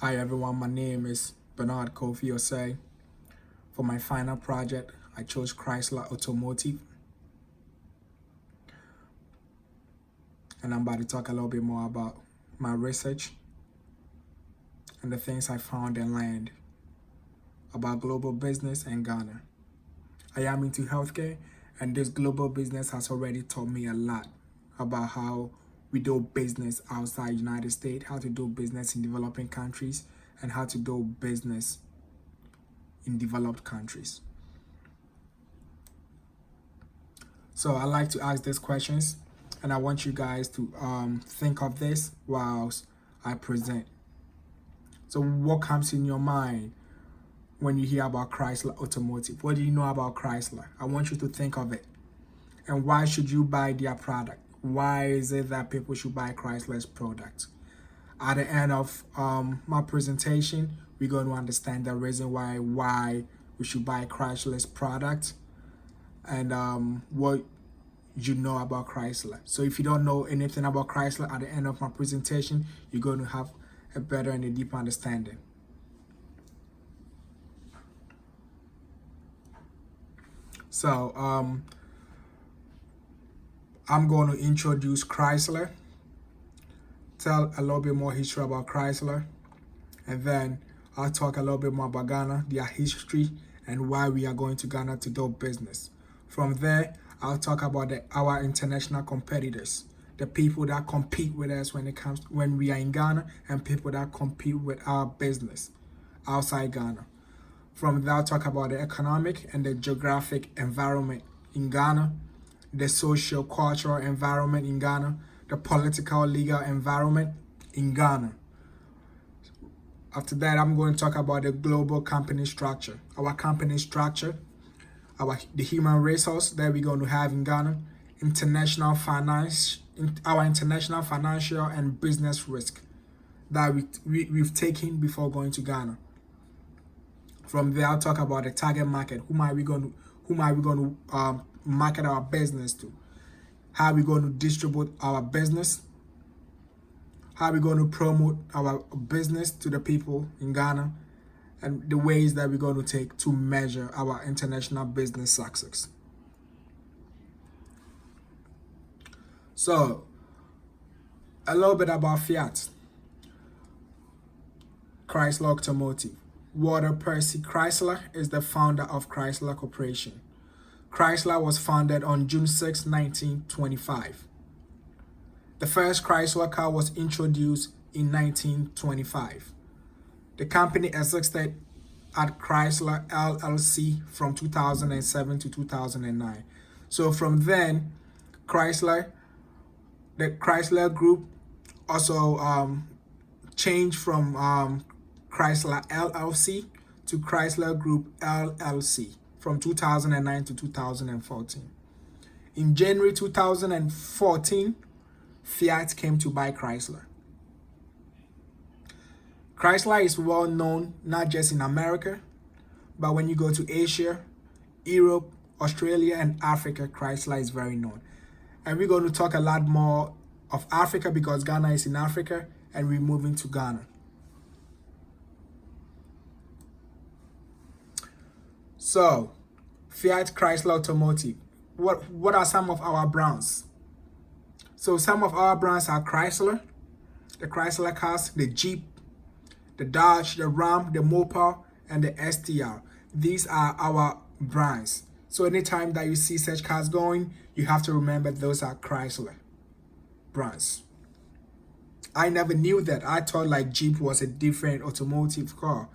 Hi everyone, my name is Bernard Kofi Osei. For my final project, I chose Chrysler Automotive, and I'm about to talk a little bit more about my research and the things I found and learned about global business in Ghana. I am into healthcare, and this global business has already taught me a lot about how we do business outside United States, how to do business in developing countries, and how to do business in developed countries. So I like to ask these questions, and I want you guys to think of this whilst I present. So what comes in your mind when you hear about Chrysler Automotive? What do you know about Chrysler? I want you to think of it. And why should you buy their product? Why is it that people should buy Chrysler's product? At the end of my presentation, we're going to understand the reason why we should buy Chrysler's product and what you know about Chrysler. So if you don't know anything about Chrysler, at the end of my presentation, you're going to have a better and a deeper understanding. So I'm going to introduce Chrysler, tell a little bit more history about Chrysler, and then I'll talk a little bit more about Ghana, their history, and why we are going to Ghana to do business. From there, I'll talk about our international competitors, the people that compete with us when we are in Ghana, and people that compete with our business outside Ghana. From there, I'll talk about the economic and the geographic environment in Ghana, the social cultural environment in Ghana, the political legal environment in Ghana. After that, I'm going to talk about the global company structure, our company structure, the human resource that we're going to have in Ghana, our international financial and business risk that we've taken before going to Ghana. From there, I'll talk about the target market. Whom are we going to market our business to? How are we going to distribute our business? How are we going to promote our business to the people in Ghana? And the ways that we're going to take to measure our international business success. So, a little bit about Fiat Chrysler Automotive. Walter Percy Chrysler is the founder of Chrysler Corporation. Chrysler was founded on June 6, 1925. The first Chrysler car was introduced in 1925. The company existed at Chrysler LLC from 2007 to 2009. So from then, the Chrysler Group also changed from Chrysler LLC to Chrysler Group LLC from 2009 to 2014. In January 2014, Fiat came to buy Chrysler. Chrysler is well known not just in America, but when you go to Asia, Europe, Australia, and Africa, Chrysler is very known. And we're going to talk a lot more of Africa because Ghana is in Africa and we're moving to Ghana. So, Fiat Chrysler Automotive. What are some of our brands? So some of our brands are Chrysler, the Chrysler cars, the Jeep, the Dodge, the Ram, the Mopar, and the STR. These are our brands. So anytime that you see such cars going, you have to remember those are Chrysler brands. I never knew that. I thought like Jeep was a different automotive car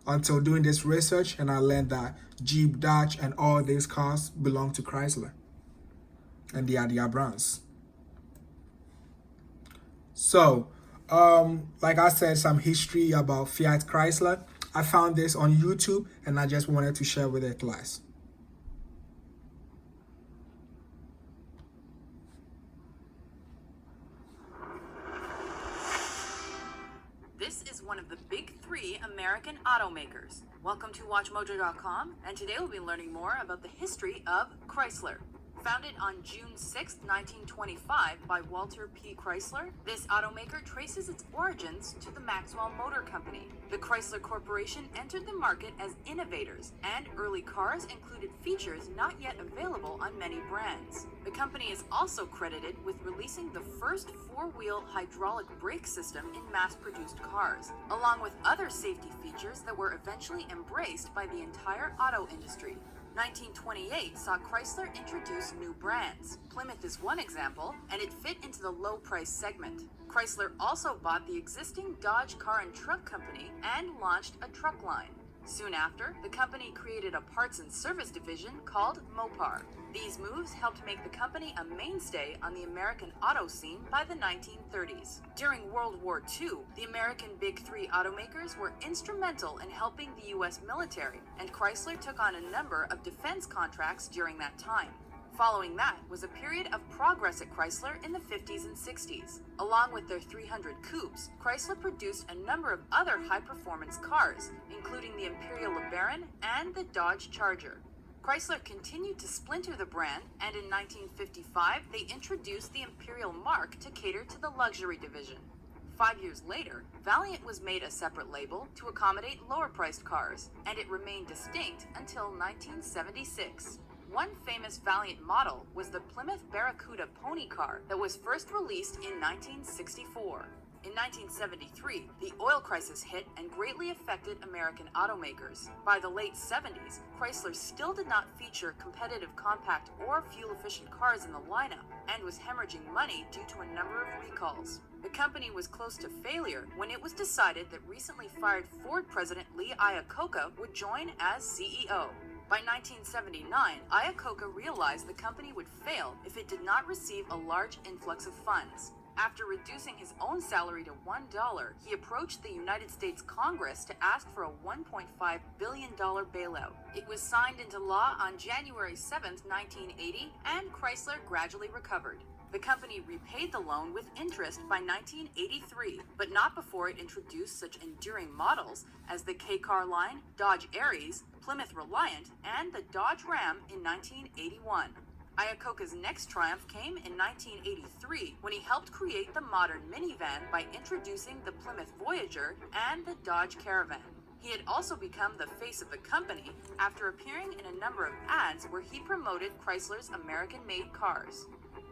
until doing this research, and I learned that Jeep, Dodge, and all these cars belong to Chrysler, and they are their brands. So, like I said, some history about Fiat Chrysler. I found this on YouTube, and I just wanted to share with the class. This is one of the big three American automakers. Welcome to WatchMojo.com, and today we'll be learning more about the history of Chrysler. Founded on June 6, 1925 by Walter P. Chrysler, this automaker traces its origins to the Maxwell Motor Company. The Chrysler Corporation entered the market as innovators, and early cars included features not yet available on many brands. The company is also credited with releasing the first four-wheel hydraulic brake system in mass-produced cars, along with other safety features that were eventually embraced by the entire auto industry. 1928 saw Chrysler introduce new brands. Plymouth is one example, and it fit into the low price segment. Chrysler also bought the existing Dodge Car and Truck Company and launched a truck line. Soon after, the company created a parts and service division called Mopar. These moves helped make the company a mainstay on the American auto scene by the 1930s. During World War II, the American Big Three automakers were instrumental in helping the U.S. military, and Chrysler took on a number of defense contracts during that time. Following that was a period of progress at Chrysler in the 50s and 60s. Along with their 300 coupes, Chrysler produced a number of other high-performance cars, including the Imperial LeBaron and the Dodge Charger. Chrysler continued to splinter the brand, and in 1955, they introduced the Imperial Mark to cater to the luxury division. 5 years later, Valiant was made a separate label to accommodate lower-priced cars, and it remained distinct until 1976. One famous Valiant model was the Plymouth Barracuda pony car that was first released in 1964. In 1973, the oil crisis hit and greatly affected American automakers. By the late 70s, Chrysler still did not feature competitive compact or fuel-efficient cars in the lineup and was hemorrhaging money due to a number of recalls. The company was close to failure when it was decided that recently fired Ford President Lee Iacocca would join as CEO. By 1979, Iacocca realized the company would fail if it did not receive a large influx of funds. After reducing his own salary to $1, he approached the United States Congress to ask for a $1.5 billion bailout. It was signed into law on January 7, 1980, and Chrysler gradually recovered. The company repaid the loan with interest by 1983, but not before it introduced such enduring models as the K-Car line, Dodge Aries, Plymouth Reliant, and the Dodge Ram in 1981. Iacocca's next triumph came in 1983 when he helped create the modern minivan by introducing the Plymouth Voyager and the Dodge Caravan. He had also become the face of the company after appearing in a number of ads where he promoted Chrysler's American-made cars.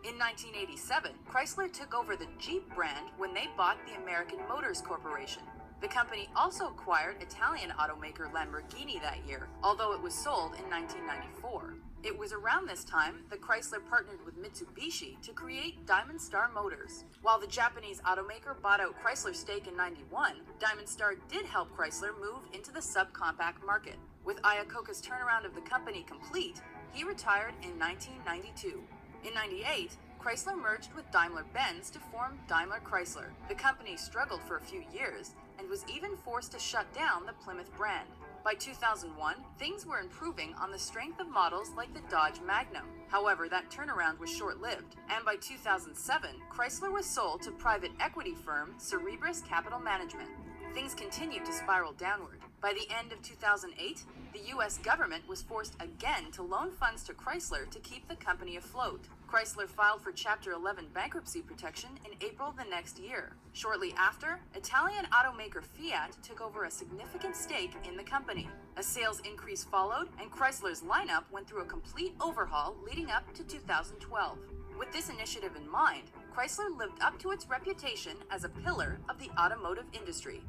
In 1987, Chrysler took over the Jeep brand when they bought the American Motors Corporation. The company also acquired Italian automaker Lamborghini that year, although it was sold in 1994. It was around this time that Chrysler partnered with Mitsubishi to create Diamond Star Motors. While the Japanese automaker bought out Chrysler's stake in '91, Diamond Star did help Chrysler move into the subcompact market. With Iacocca's turnaround of the company complete, he retired in 1992. In '98, Chrysler merged with Daimler-Benz to form Daimler Chrysler. The company struggled for a few years and was even forced to shut down the Plymouth brand. By 2001, things were improving on the strength of models like the Dodge Magnum. However, that turnaround was short-lived, and by 2007, Chrysler was sold to private equity firm Cerebras Capital Management. Things continued to spiral downward. By the end of 2008, the U.S. government was forced again to loan funds to Chrysler to keep the company afloat. Chrysler filed for Chapter 11 bankruptcy protection in April the next year. Shortly after, Italian automaker Fiat took over a significant stake in the company. A sales increase followed, and Chrysler's lineup went through a complete overhaul leading up to 2012. With this initiative in mind, Chrysler lived up to its reputation as a pillar of the automotive industry.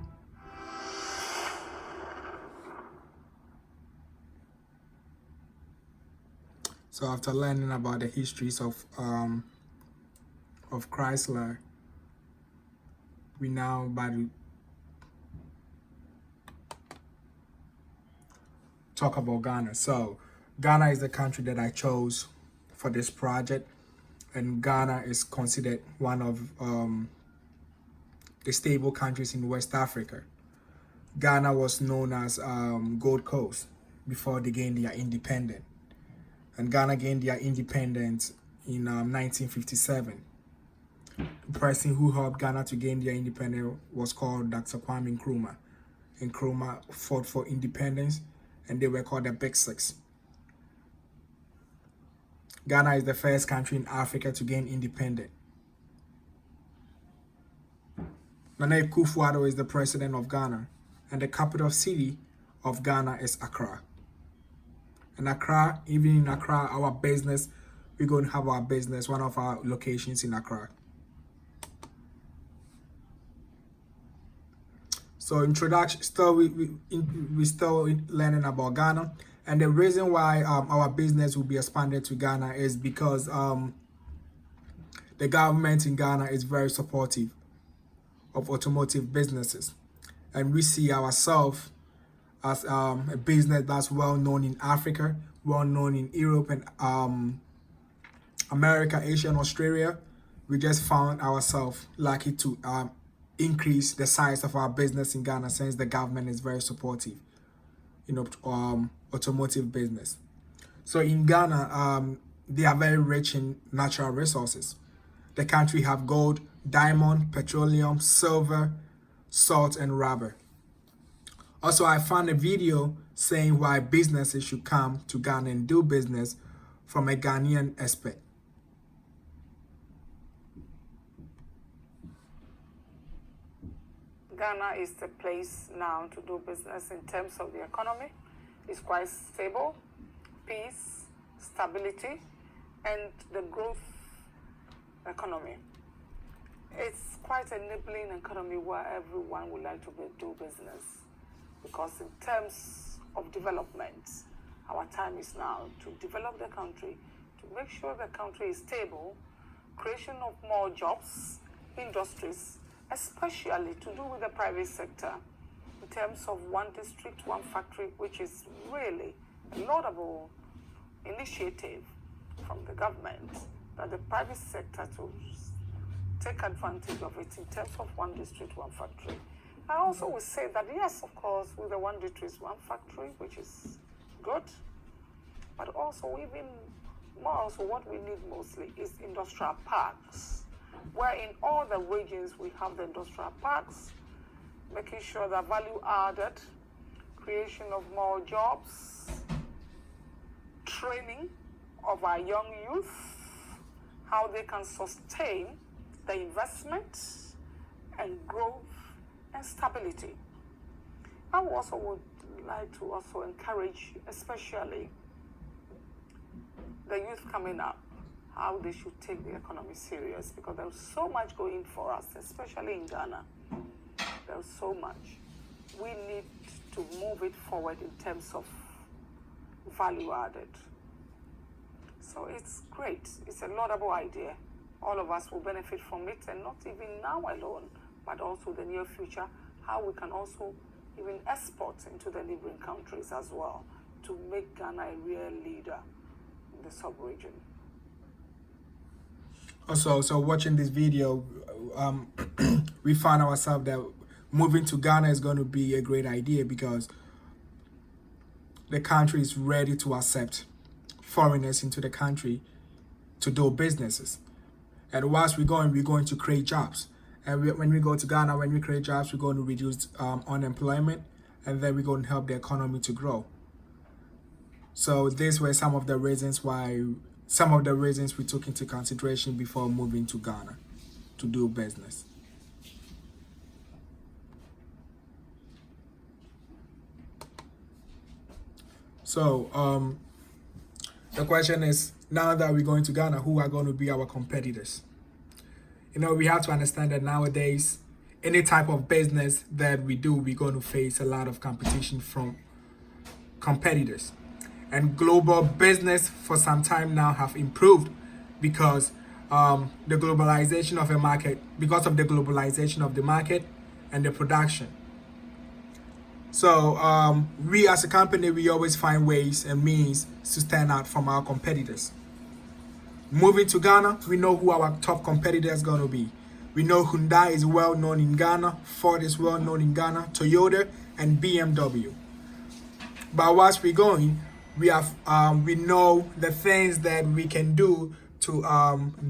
So after learning about the histories of Chrysler, we now about to talk about Ghana. So Ghana is the country that I chose for this project, and Ghana is considered one of the stable countries in West Africa. Ghana was known as Gold Coast before they gained their independence. And Ghana gained their independence in 1957. The person who helped Ghana to gain their independence was called Dr. Kwame Nkrumah. And Nkrumah fought for independence, and they were called the Big Six. Ghana is the first country in Africa to gain independence. Nana Akufo-Addo is the president of Ghana, and the capital city of Ghana is Accra. And Accra, even in Accra, our business, we're going to have our business, one of our locations in Accra. So introduction, still we still learning about Ghana, and the reason why our business will be expanded to Ghana is because the government in Ghana is very supportive of automotive businesses, and we see ourselves as a business that's well known in Africa, well known in Europe and America, Asia, and Australia. We just found ourselves lucky to increase the size of our business in Ghana since the government is very supportive, automotive business. So in Ghana, they are very rich in natural resources. The country have gold, diamond, petroleum, silver, salt, and rubber. Also, I found a video saying why businesses should come to Ghana and do business from a Ghanaian expert. Ghana is the place now to do business in terms of the economy. It's quite stable, peace, stability, and the growth economy. It's quite a enabling economy where everyone would like to do business, because in terms of development, our time is now to develop the country, to make sure the country is stable, creation of more jobs, industries, especially to do with the private sector, in terms of one district, one factory, which is really a laudable initiative from the government, that the private sector to take advantage of it in terms of one district, one factory. I also would say that, yes, of course, with the one district, one factory, which is good, but also even more also what we need mostly is industrial parks, where in all the regions we have the industrial parks, making sure that value added, creation of more jobs, training of our young youth, how they can sustain the investment and growth and stability. I also would like to also encourage, especially the youth coming up, how they should take the economy serious, because there's so much going for us, especially in Ghana. There's so much. We need to move it forward in terms of value added. So it's great. It's a laudable idea. All of us will benefit from it, and not even now alone, but also the near future, how we can also even export into the neighboring countries as well, to make Ghana a real leader in the sub-region. Also, so watching this video, we found ourselves that moving to Ghana is going to be a great idea, because the country is ready to accept foreigners into the country to do businesses. And whilst we're going to create jobs. And when we go to Ghana, when we create jobs, we're going to reduce unemployment, and then we're going to help the economy to grow. So these were some of the reasons we took into consideration before moving to Ghana to do business. So the question is, now that we're going to Ghana, who are going to be our competitors? We have to understand that nowadays, any type of business that we do, we're going to face a lot of competition from competitors. And global business for some time now have improved because the globalization of a market, because of the globalization of the market and the production. So we as a company, we always find ways and means to stand out from our competitors. Moving to Ghana, we know who our top competitor is going to be. We know Hyundai is well known in Ghana, Ford is well known in Ghana, Toyota, and BMW. But whilst we're going, we know the things that we can do to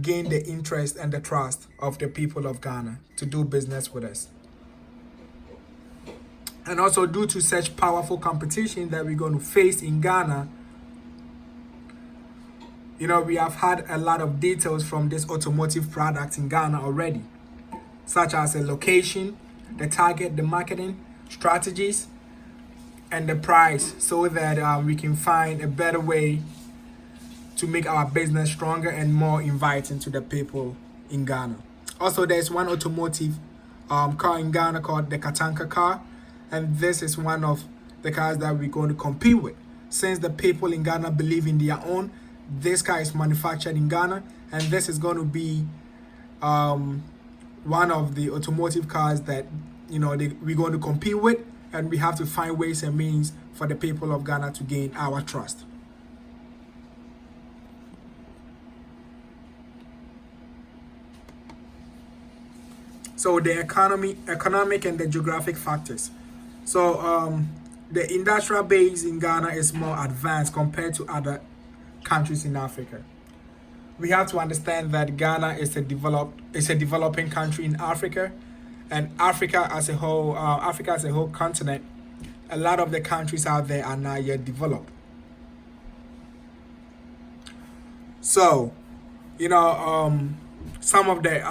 gain the interest and the trust of the people of Ghana to do business with us. And also, due to such powerful competition that we're going to face in Ghana, You know, we have had a lot of details from this automotive product in Ghana already, such as the location, the target, the marketing strategies, and the price, so that we can find a better way to make our business stronger and more inviting to the people in Ghana. Also, there's one automotive car in Ghana called the Katanka car, and this is one of the cars that we're going to compete with. Since the people in Ghana believe in their own, this car is manufactured in Ghana, and this is going to be one of the automotive cars that, you know, we're going to compete with, and we have to find ways and means for the people of Ghana to gain our trust. So the economic and the geographic factors. So the industrial base in Ghana is more advanced compared to other countries in Africa. We have to understand that Ghana is a developing country in Africa, and Africa as a whole continent, a lot of the countries out there are not yet developed. So, you know, some of the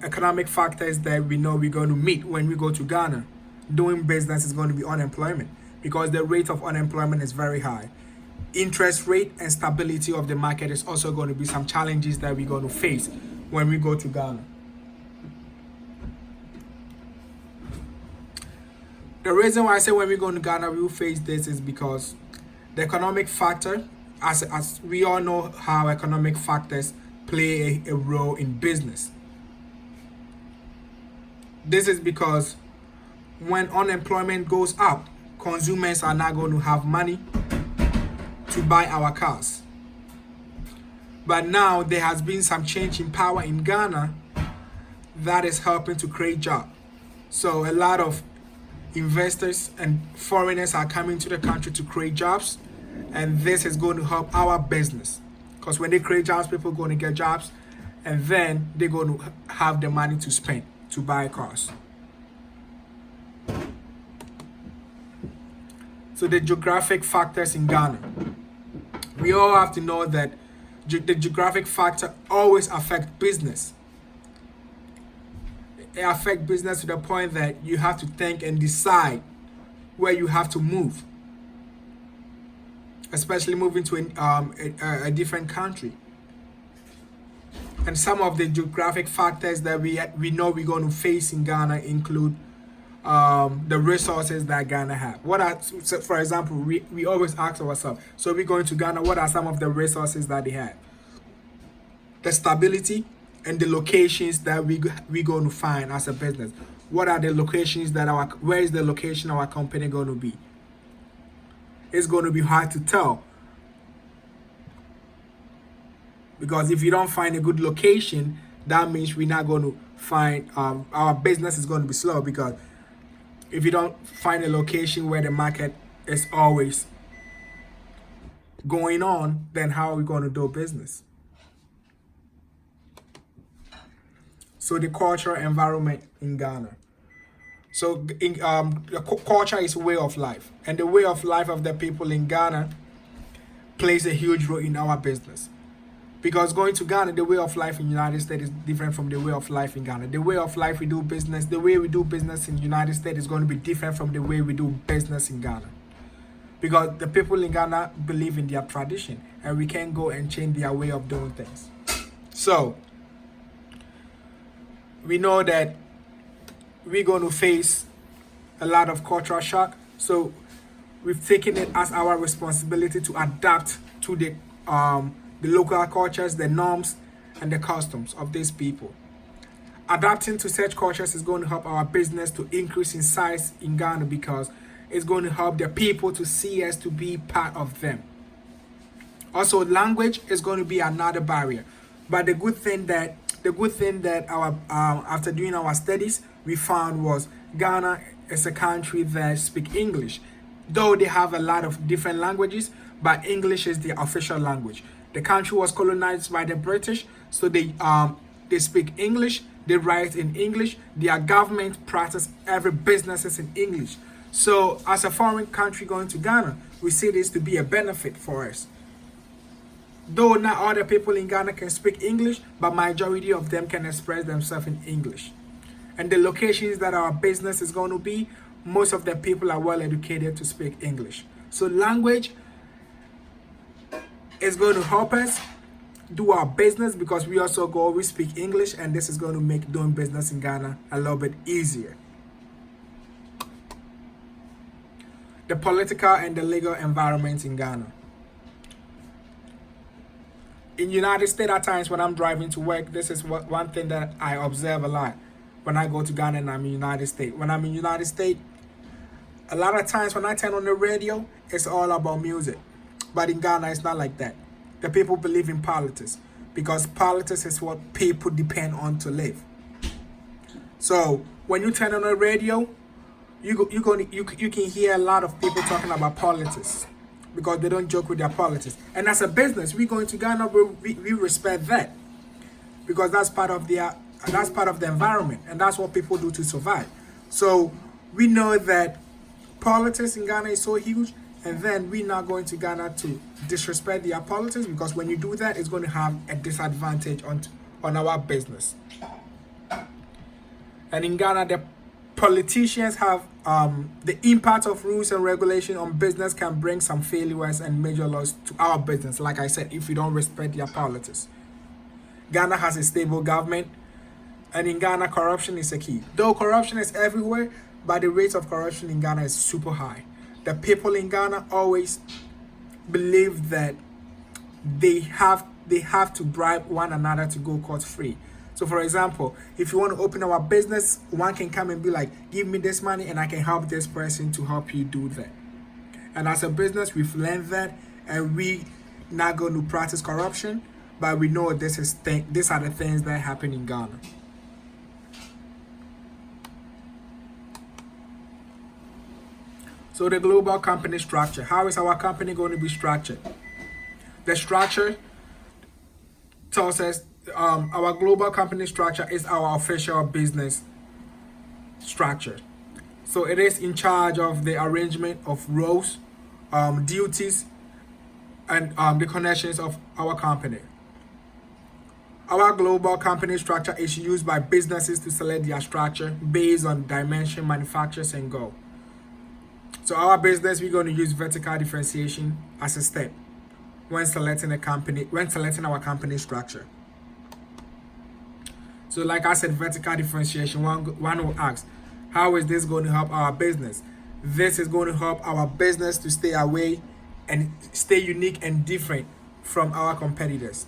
economic factors that we know we're going to meet when we go to Ghana doing business is going to be unemployment, because the rate of unemployment is very high. Interest rate and stability of the market is also going to be some challenges that we're going to face when we go to Ghana. The reason why I say when we go to Ghana we will face this is because the economic factor, as we all know how economic factors play a role in business. This is because when unemployment goes up, consumers are not going to have money to buy our cars. But now there has been some change in power in Ghana that is helping to create jobs. So a lot of investors and foreigners are coming to the country to create jobs, and this is going to help our business, because when they create jobs, people are going to get jobs, and then they're going to have the money to spend to buy cars. So the geographic factors in Ghana. We all have to know that the geographic factor always affects business. It affects business to the point that you have to think and decide where you have to move, especially moving to a different country. And some of the geographic factors that we know we're going to face in Ghana include the resources that Ghana have. So for example, we always ask ourselves, so we're going to Ghana, what are some of the resources that they have? The stability and the locations that we're going to find as a business. What are the locations where is the location our company going to be? It's going to be hard to tell, because if you don't find a good location, that means we're not going to find, our business is going to be slow, because if you don't find a location where the market is always going on, then how are we going to do business? So the cultural environment in Ghana. So the culture is way of life, and the way of life of the people in Ghana plays a huge role in our business. Because going to Ghana, the way of life in the United States is different from the way of life in Ghana. The way of life we do business, the way we do business in the United States is going to be different from the way we do business in Ghana. Because the people in Ghana believe in their tradition, and we can't go and change their way of doing things. So we know that we're going to face a lot of cultural shock. So we've taken it as our responsibility to adapt to the local cultures, the norms, and the customs of these people. Adapting to such cultures is going to help our business to increase in size in Ghana, because it's going to help the people to see us to be part of them. Also, language is going to be another barrier. But the good thing that our after doing our studies, we found was Ghana is a country that speaks English. Though they have a lot of different languages, but English is the official language. The country was colonized by the British, so they speak English, they write in English, their government practice every business is in English. So as a foreign country going to Ghana, we see this to be a benefit for us. Though not all the people in Ghana can speak English, but majority of them can express themselves in English. And the locations that our business is going to be, most of the people are well educated to speak English. So language is going to help us do our business because we speak English, and this is going to make doing business in Ghana a little bit easier. The political and the legal environment in Ghana. In United States, at times when I'm driving to work, this is one thing that I observe a lot when I go to Ghana and I'm in United States. When I'm in United States, a lot of times when I turn on the radio, it's all about music. But in Ghana, it's not like that. The people believe in politics because politics is what people depend on to live. So when you turn on the radio, you can hear a lot of people talking about politics because they don't joke with their politics. And as a business, we go into Ghana, we respect that because that's part of the environment, and that's what people do to survive. So we know that politics in Ghana is so huge, and then we're not going to Ghana to disrespect their politics because when you do that, it's going to have a disadvantage on our business. And in Ghana, the politicians have the impact of rules and regulation on business can bring some failures and major loss to our business. Like I said, if we don't respect their politics. Ghana has a stable government, and in Ghana, corruption is a key. Though corruption is everywhere, but the rate of corruption in Ghana is super high. The people in Ghana always believe that they have to bribe one another to go court-free. So for example, if you want to open our business, one can come and be like, give me this money and I can help this person to help you do that. And as a business, we've learned that, and we not going to practice corruption, but we know these are the things that happen in Ghana. So the global company structure. How is our company going to be structured? The structure tells us our global company structure is our official business structure. So it is in charge of the arrangement of roles, duties, and the connections of our company. Our global company structure is used by businesses to select their structure based on dimension, manufacturers, and goal. So our business, we're going to use vertical differentiation as a step when selecting our company structure. So like I said, vertical differentiation, one will ask, how is this going to help our business? This is going to help our business to stay away and stay unique and different from our competitors.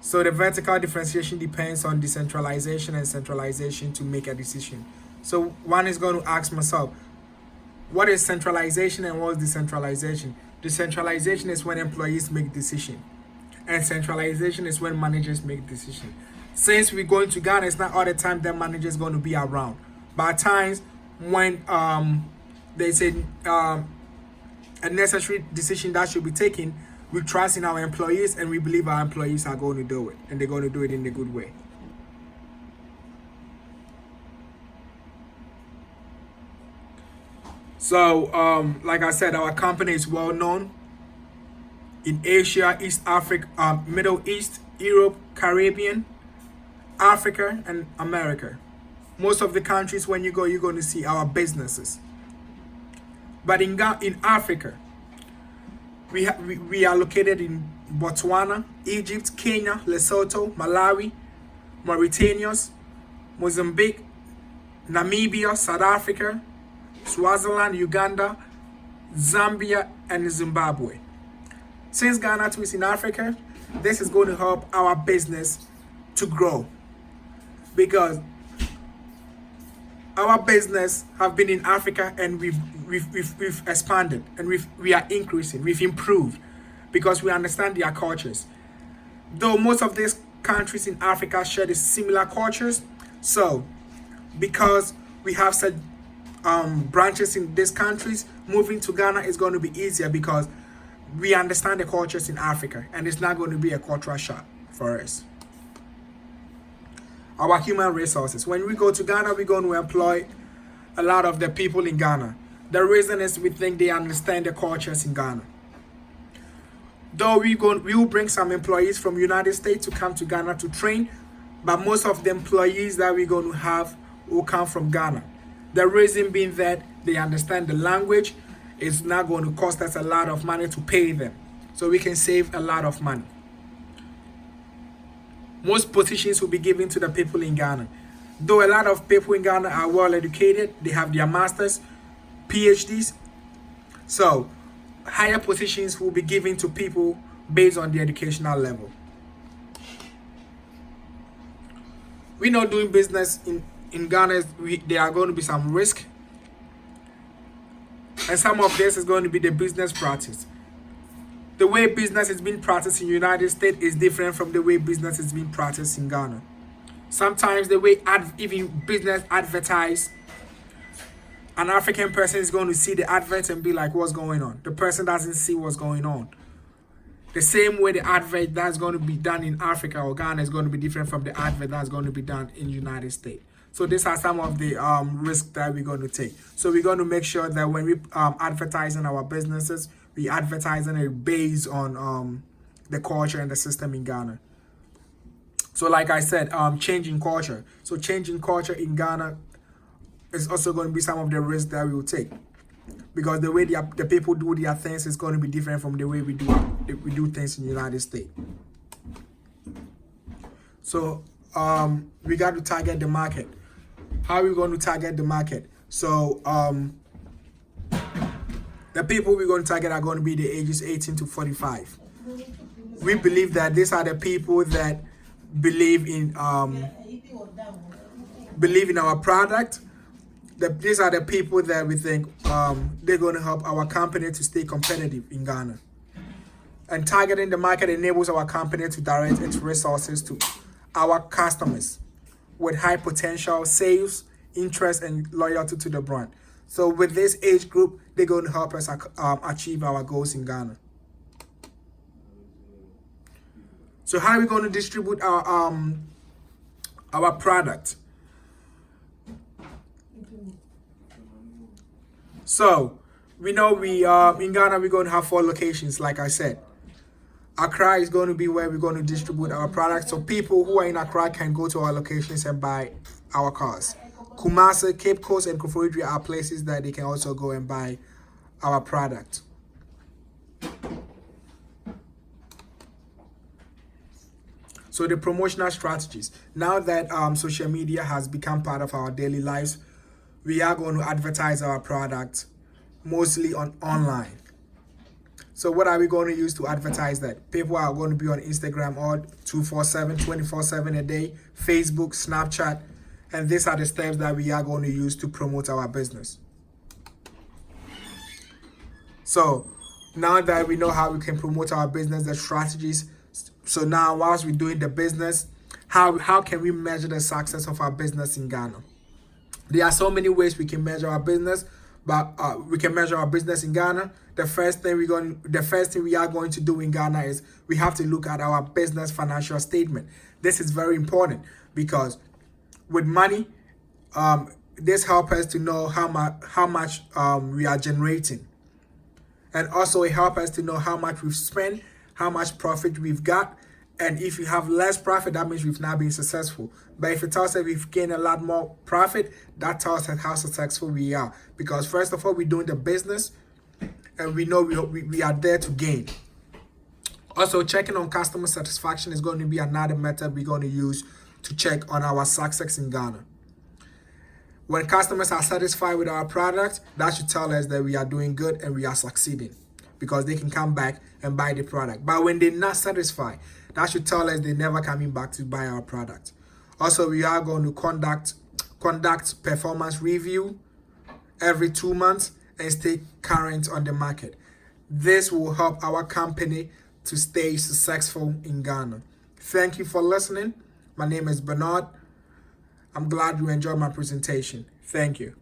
So the vertical differentiation depends on decentralization and centralization to make a decision. So one is going to ask myself, what is centralization and what is decentralization? Decentralization is when employees make decisions, and centralization is when managers make decisions. Since we're going to Ghana, it's not all the time that managers going to be around. But at times when there's a necessary decision that should be taken, we trust in our employees and we believe our employees are going to do it, and they're going to do it in a good way. So, like I said, our company is well known in Asia, East Africa, Middle East, Europe, Caribbean, Africa, and America. Most of the countries, when you go, you're going to see our businesses. But in Africa, we are located in Botswana, Egypt, Kenya, Lesotho, Malawi, Mauritania, Mozambique, Namibia, South Africa, Swaziland, Uganda, Zambia, and Zimbabwe. Since Ghana too is in Africa, this is going to help our business to grow because our business have been in Africa and we've expanded and we are increasing, we've improved because we understand their cultures. Though most of these countries in Africa share the similar cultures, so because we have such branches in these countries, moving to Ghana is going to be easier because we understand the cultures in Africa and it's not going to be a cultural shock for us. Our human resources. When we go to Ghana, we're going to employ a lot of the people in Ghana. The reason is we think they understand the cultures in Ghana. Though we will bring some employees from United States to come to Ghana to train, but most of the employees that we're going to have will come from Ghana. The reason being that they understand the language. It's not going to cost us a lot of money to pay them, so we can save a lot of money. Most positions will be given to the people in Ghana. Though a lot of people in Ghana are well educated, they have their masters, PhDs, so higher positions will be given to people based on the educational level. We know doing business in Ghana, there are going to be some risk, and some of this is going to be the business practice. The way business is being practiced in the United States is different from the way business is being practiced in Ghana. Sometimes the way even business advertise, an African person is going to see the advert and be like, what's going on? The person doesn't see what's going on. The same way the advert that's going to be done in Africa or Ghana is going to be different from the advert that's going to be done in the United States. So these are some of the risks that we're going to take. So we're going to make sure that when we advertising our businesses, we advertising it based on the culture and the system in Ghana. So like I said, changing culture. So changing culture in Ghana is also going to be some of the risks that we will take, because the way the people do their things is going to be different from the way we do things in the United States. So we got to target the market. How are we going to target the market? So the people we're going to target are going to be the ages 18 to 45. We believe that these are the people that believe in our product. These are the people that we think they're going to help our company to stay competitive in Ghana. And targeting the market enables our company to direct its resources to our customers with high potential sales, interest, and loyalty to the brand. So with this age group, they're going to help us achieve our goals in Ghana. So how are we going to distribute our product? So we know in Ghana we're going to have 4 locations, like I said. Accra is going to be where we're going to distribute our products, so people who are in Accra can go to our locations and buy our cars. Kumasi, Cape Coast, and Koforidua are places that they can also go and buy our product. So the promotional strategies. Now that social media has become part of our daily lives, we are going to advertise our product mostly online. So what are we going to use to advertise that? People are going to be on Instagram all 24/7 a day, Facebook, Snapchat, and these are the steps that we are going to use to promote our business. So now that we know how we can promote our business, the strategies. So now whilst we're doing the business, how can we measure the success of our business in Ghana? There are so many ways we can measure our business, but we can measure our business in Ghana. The first thing we are going to do in Ghana is we have to look at our business financial statement. This is very important because with money, this helps us to know how much we are generating, and also it helps us to know how much we've spent, how much profit we've got. And if you have less profit, that means we've not been successful. But if it tells us we've gained a lot more profit, that tells us how successful we are. Because first of all, we're doing the business and we know we are there to gain. Also, checking on customer satisfaction is going to be another method we're going to use to check on our success in Ghana. When customers are satisfied with our product, that should tell us that we are doing good and we are succeeding, because they can come back and buy the product. But when they're not satisfied, that should tell us they're never coming back to buy our product. Also, we are going to conduct performance review every 2 months and stay current on the market. This will help our company to stay successful in Ghana. Thank you for listening. My name is Bernard. I'm glad you enjoyed my presentation. Thank you.